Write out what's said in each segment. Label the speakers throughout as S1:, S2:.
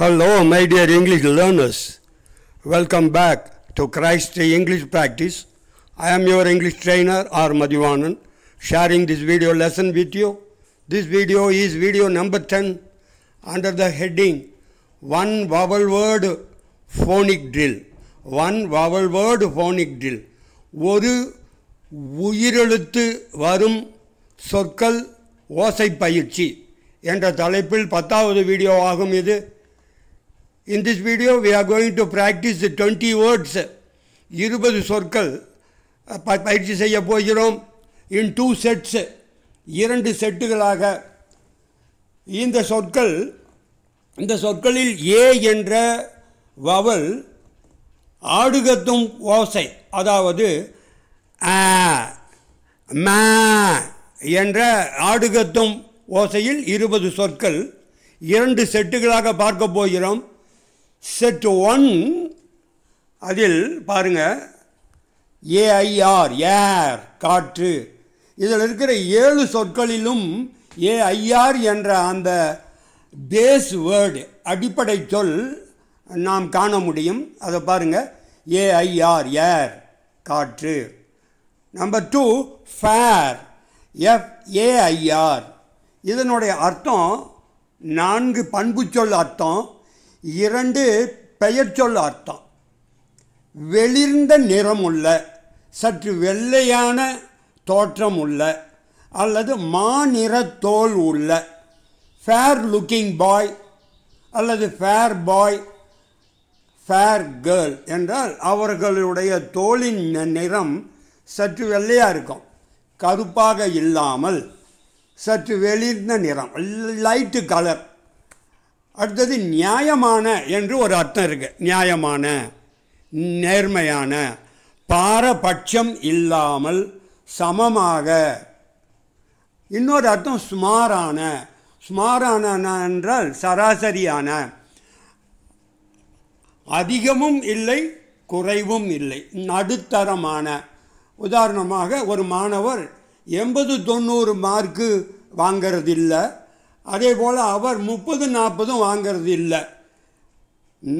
S1: Hello, my dear English learners. Welcome back to Christ English Practice. I am your English trainer, R. Madhivanan, sharing this video lesson with you. This video is video number 10 under the heading One Vowel Word Phonic Drill. One Vowel Word Phonic Drill. ஒரு உயிரெழுத்து வரும் சொற்கள் ஓசை பயிற்சி என்ற தலைப்பில் 10வது video ஆகும் இது. In this video we are going to practice 20 words, 20 சொற்கள் பயிற்சி செய்ய போகிறோம். In 2 sets, 2 செட்டுகளாக. இந்த சொற்களில் ஏ என்ற வவல் ஆடுகத்தும் ஓசை, அதாவது ஆ மா என்ற ஆடுகத்தும் ஓசையில் 20 சொற்கள் 2 செட்டுகளாக பார்க்க போகிறோம். செட் 1 அதில் பாருங்க, ஏஐஆர் ஏர் காற்று. இதில் இருக்கிற 7 சொற்களிலும் ஏஐஆர் என்ற அந்த பேஸ் வேர்டு அடிப்படை சொல் நாம் காண முடியும். அதை பாருங்க, ஏஐஆர் ஏர் காற்று. Number 2 fair F A I R. இதனுடைய அர்த்தம் 4 பண்புச்சொல் அர்த்தம், 2 பெயர் சொல் அர்த்தம். வெளிர்ந்த நிறம் உள்ள, சற்று வெள்ளையான தோற்றம் உள்ள அல்லது மாநிற தோல் உள்ள. ஃபேர் லுக்கிங் பாய் அல்லது ஃபேர் பாய், ஃபேர் கேர்ள் என்றால் அவர்களுடைய தோலின் நிறம் சற்று வெள்ளையாக இருக்கும், கருப்பாக இல்லாமல் சற்று வெளிர்ந்த நிறம், லைட்டு கலர். அடுத்தது நியாயமான என்று ஒரு அர்த்தம் இருக்குது. நியாயமான, நேர்மையான, பாரபட்சம் இல்லாமல், சமமாக. இன்னொரு அர்த்தம் சுமாரான. சுமாரான என்றால் சராசரியான, அதிகமும் இல்லை குறைவும் இல்லை, நடுத்தரமான. உதாரணமாக ஒரு மாணவர் 80-90 மார்க்கு வாங்கிறது இல்லை, அதே போல் அவர் 30-40 வாங்கிறது இல்லை.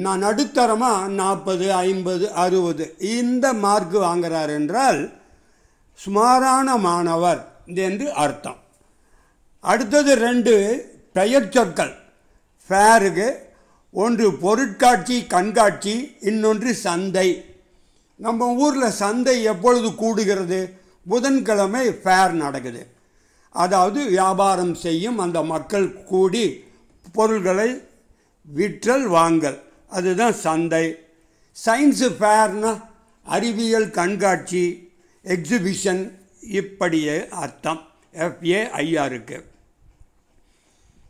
S1: நான் நடுத்தரமாக 40-50-60 இந்த மார்க்கு வாங்கிறார் என்றால் சுமாரான மாணவர் என்று அர்த்தம். அடுத்தது 2 பெயர் சொற்கள் ஃபேருக்கு. ஒன்று பொருட்காட்சி கண்காட்சி, இன்னொன்று சந்தை. நம்ம ஊரில் சந்தை எப்பொழுது கூடுகிறது? புதன்கிழமை ஃபேர் நடக்குது. அதாவது வியாபாரம் செய்யும் அந்த மக்கள் கூடி பொருள்களை விற்றல் வாங்கல், அதுதான் சந்தை. சயின்ஸு ஃபேர்னா அறிவியல் கண்காட்சி, எக்ஸிபிஷன், இப்படியே அர்த்தம் எஃப்ஏஐஆருக்கு.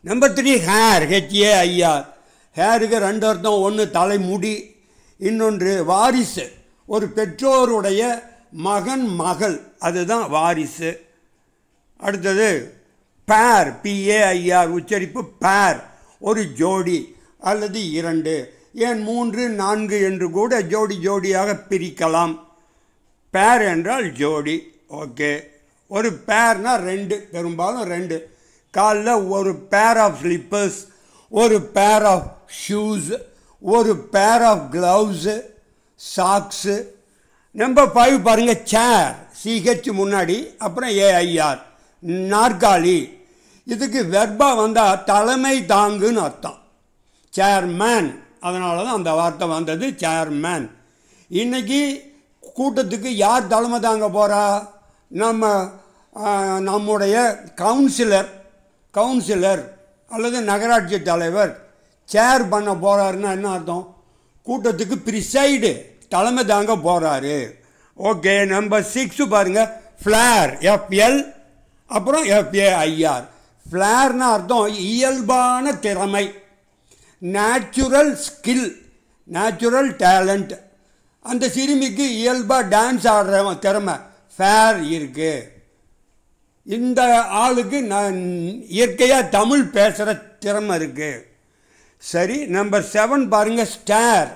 S1: Number 3 hair ஹெச்ஏஐஆர். ஹேருக்கு 2 அர்த்தம். ஒன்று தலைமுடி, இன்னொன்று வாரிசு. ஒரு பெற்றோருடைய மகன் மகள், அதுதான் வாரிசு. அடுத்தது பேர் பிஏஐஆர் உச்சரிப்பு. பேர் ஒரு ஜோடி அல்லது 2, ஏன் 3, 4 என்று கூட ஜோடி ஜோடியாக பிரிக்கலாம். பேர் என்றால் ஜோடி. ஓகே, ஒரு பேர்னா 2, பெரும்பாலும் 2. காலில் ஒரு பேர் ஆஃப் ஸ்லிப்பர்ஸ், ஒரு பேர் ஆஃப் ஷூஸ், ஒரு pair of gloves, socks. Number 5 பாருங்கள், சேர் சிஹெச் முன்னாடி, அப்புறம் ஏஐஆர் நாற்காலி. இதுக்கு வெர்பா வந்தால் தலைமை தாங்குன்னு அர்த்தம், சேர்மேன். அதனால தான் அந்த வார்த்தை வந்தது, சேர்மேன். இன்றைக்கி கூட்டத்துக்கு யார் தலைமை தாங்க போகிறா? நம்முடைய கவுன்சிலர் அல்லது நகராட்சி தலைவர் சேர் பண்ண போகிறாருன்னா என்ன அர்த்தம்? கூட்டத்துக்கு ப்ரிசைடு, தலைமை தாங்க போகிறாரு. ஓகே, நம்பர் 6 பாருங்கள், ஃப்ளேர் எஃப்எல் அப்புறம் எஃப்ஏஐஆர். ஃப்ளேர்னா அர்த்தம் இயல்பான திறமை, நேச்சுரல் ஸ்கில், நேச்சுரல் டேலண்ட். அந்த சிறுமிக்கு இயல்பாக டான்ஸ் ஆடுற திறமை, ஃபேர் இருக்குது. இந்த ஆளுக்கு இயற்கையாக தமிழ் பேசுகிற திறமை இருக்குது. சரி, நம்பர் 7 பாருங்கள், ஸ்டார்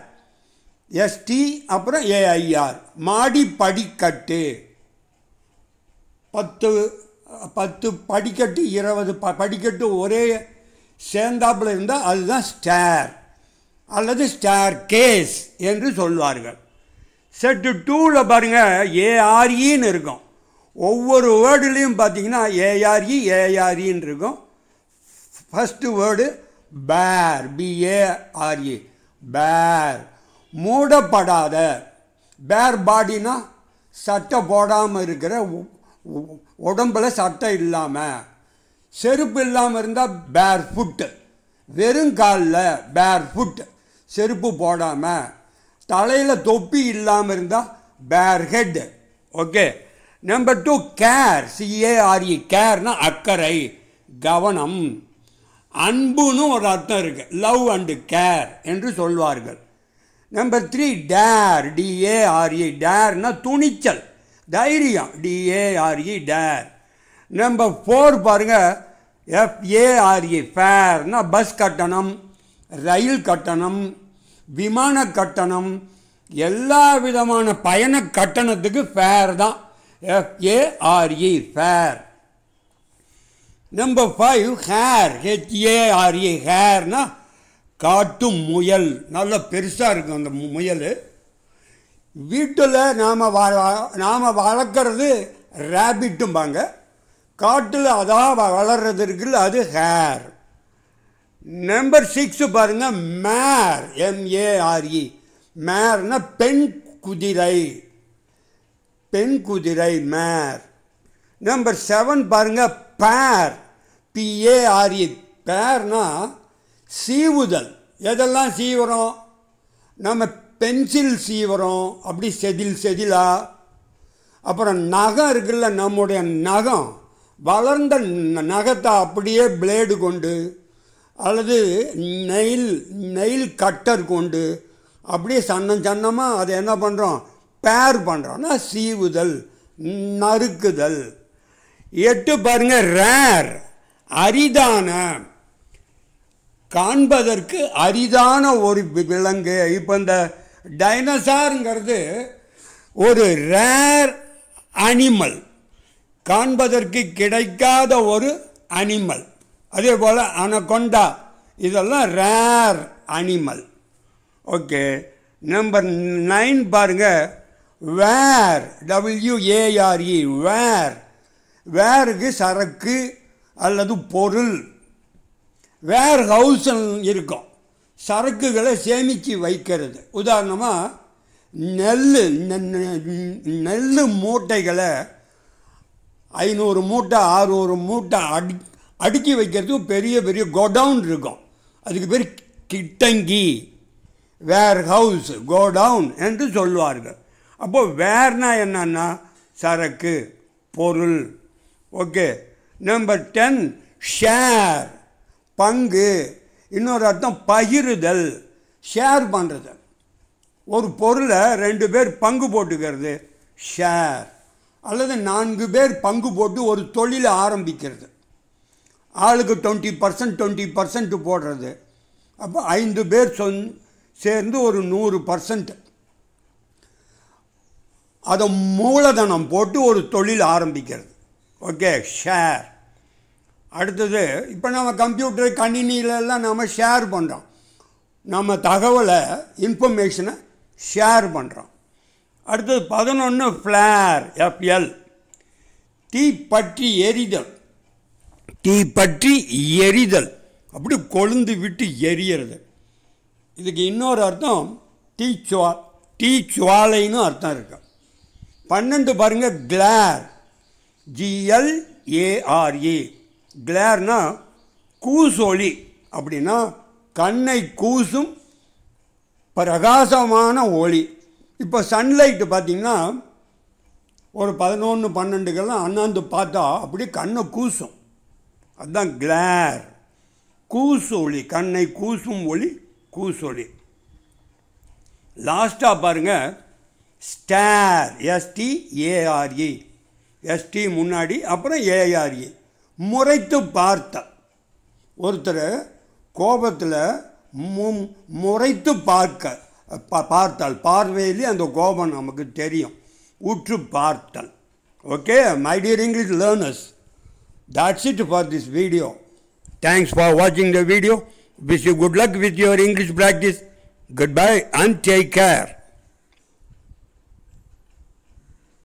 S1: எஸ்டி அப்புறம் ஏஐஆர். மாடி படிக்கட்டு. 10 படிக்கட்டு 20 படிக்கட்டு ஒரே சேர்ந்தாப்புல இருந்தால் அதுதான் ஸ்டார். அல்லது ஸ்டேர் கேஸ் என்று சொல்வார்கள். செட்டு 2ல் பாருங்கள் ஏஆர்இன்னு இருக்கும். ஒவ்வொரு வேர்டுலேயும் பார்த்தீங்கன்னா ஏஆர்இன்னு இருக்கும். ஃபஸ்ட்டு வேர்டு பேர், பிஏஆர்இ, பேர். மூடப்படாத, பேர் பாடினா சட்டை போடாமல் இருக்கிற, உடம்புல சட்டை இல்லாமல், செருப்பு இல்லாமல் இருந்தால் பேர் ஃபுட்டு, வெறுங்காலில் பேர் ஃபுட், செருப்பு போடாமல், தலையில் தொப்பி இல்லாமல் இருந்தால் bare head. Okay. Number 2 care, C A R E, கேர்னா அக்கறை, கவனம். அன்புன்னு ஒரு அர்த்தம் இருக்குது, லவ் அண்டு கேர் என்று சொல்வார்கள். நம்பர் 3 டேர், டிஏஆர்இ, டேர்னா துணிச்சல், தைரியம், டிஏஆர்இ, டேர். நம்பர் 4 பாருங்கள் எஃப்ஏஆர்இ, ஃபேர்னா பஸ் கட்டணம், ரயில் கட்டணம், விமான கட்டணம், எல்லா விதமான பயண கட்டணத்துக்கு ஃபேர் தான், எஃப்ஏஆர்இ, ஃபேர். நம்பர் 5 ஹேர், ஹெச்ஏஆர்இ, ஹேர்னா காட்டு முயல், நல்ல பெருசாக இருக்கும் அந்த முயல். வீட்டில் நாம் வளர்க்குறது ரேபிட்டும்பாங்க, காட்டில் அதான் வளர்றது இருக்குல்ல, அது ஹேர். நம்பர் 6 பாருங்கள் மேர், எம்ஏஆர்இ, மேர்னா பெண் குதிரை, பெண் குதிரை, மேர். நம்பர் 7 பாருங்கள் பேர், பிஏஆர்இ, பேர்னா சீவுதல். எதெல்லாம் சீவுறோம்? நம்ம பென்சில் சீவுறோம், அப்படி செதிலா. அப்புறம் நகம் இருக்குல்ல, நம்முடைய நகம், வளர்ந்த நகத்தை அப்படியே பிளேடு கொண்டு அல்லது நெயில் கட்டர் கொண்டு அப்படியே சன்னமாக அதை என்ன பண்ணுறோம்? பேர் பண்ணுறோம்னா சீவுதல், நறுக்குதல். 8 பாருங்கள் ரேர், அரிதான, காண்பதற்கு அரிதான ஒரு விலங்கு. இப்போ இந்த டைனோசாருங்கிறது ஒரு ரேர் அனிமல், காண்பதற்கு கிடைக்காத ஒரு அனிமல். அதே போல் அனகொண்டா, இதெல்லாம் ரேர் அனிமல். ஓகே. நம்பர் 9 பாருங்கள் வேர், டபிள்யூஏஆர்இ, வேர். வேருக்கு சரக்கு அல்லது பொருள். வேர் ஹவுஸ் இருக்கும், சரக்குகளை சேமித்து வைக்கிறது. உதாரணமாக நெல் மூட்டைகளை 500 மூட்டை 600 மூட்டை அடுக்கி வைக்கிறதுக்கு பெரிய பெரிய கோடவுன் இருக்கும், அதுக்கு பேர் கிட்டங்கி, வேர் ஹவுஸ், கோடவுன் என்று சொல்வார்கள். அப்போது வேர்னா என்னன்னா சரக்கு, பொருள். ஓகே. நம்பர் 10 ஷேர், பங்கு. இன்னொரு அர்த்தம் பகிருதல், ஷேர் பண்ணுறது. ஒரு பொருளை 2 பேர் பங்கு போட்டுக்கிறது ஷேர், அல்லது 4 பேர் பங்கு போட்டு ஒரு தொழிலை ஆரம்பிக்கிறது, ஆளுக்கு 20% போடுறது. அப்போ 5 பேர் சேர்ந்து ஒரு 100% அதை மூலதனம் போட்டு ஒரு தொழில் ஆரம்பிக்கிறது. Okay, share. அடுத்தது, இப்போ நம்ம கம்ப்யூட்டர் கணினியிலெல்லாம் நம்ம ஷேர் பண்ணுறோம், நம்ம தகவலை, இன்ஃபர்மேஷனை ஷேர் பண்ணுறோம். அடுத்தது 11 ஃப்ளேர், எஃப்எல், தீ பற்றி எரிதல், தீ பற்றி எரிதல், அப்படி கொழுந்து விட்டு எரியறது. இதுக்கு இன்னொரு அர்த்தம் தீச்சுவாலைன்னு அர்த்தம் இருக்கு. 12 பாருங்கள் கிளேர், GLARE, கிளேர்னா கூசொளி, அப்படின்னா கண்ணை கூசும் பிரகாசமான ஒளி. இப்போ சன்லைட்டு பார்த்திங்கன்னா ஒரு 11, 12கெல்லாம் அண்ணாந்து பார்த்தா அப்படி கண்ணை கூசும், அதுதான் கிளேர், கூசொளி, கண்ணை கூசும் ஒளி, கூசொளி. லாஸ்ட்டாக பாருங்கள் ஸ்டேர், STARE, ST முன்னாடி அப்புறம் ARE, முறைத்து பார்த்த. ஒருத்தர் கோபத்தில் முறைத்து பார்த்தால், பார்வையிலே அந்த கோபம் நமக்கு தெரியும், உற்று பார்த்தல். Okay, my dear English learners, that's it for this video. Thanks for watching the video. Wish you good luck with your English practice. Goodbye and take care.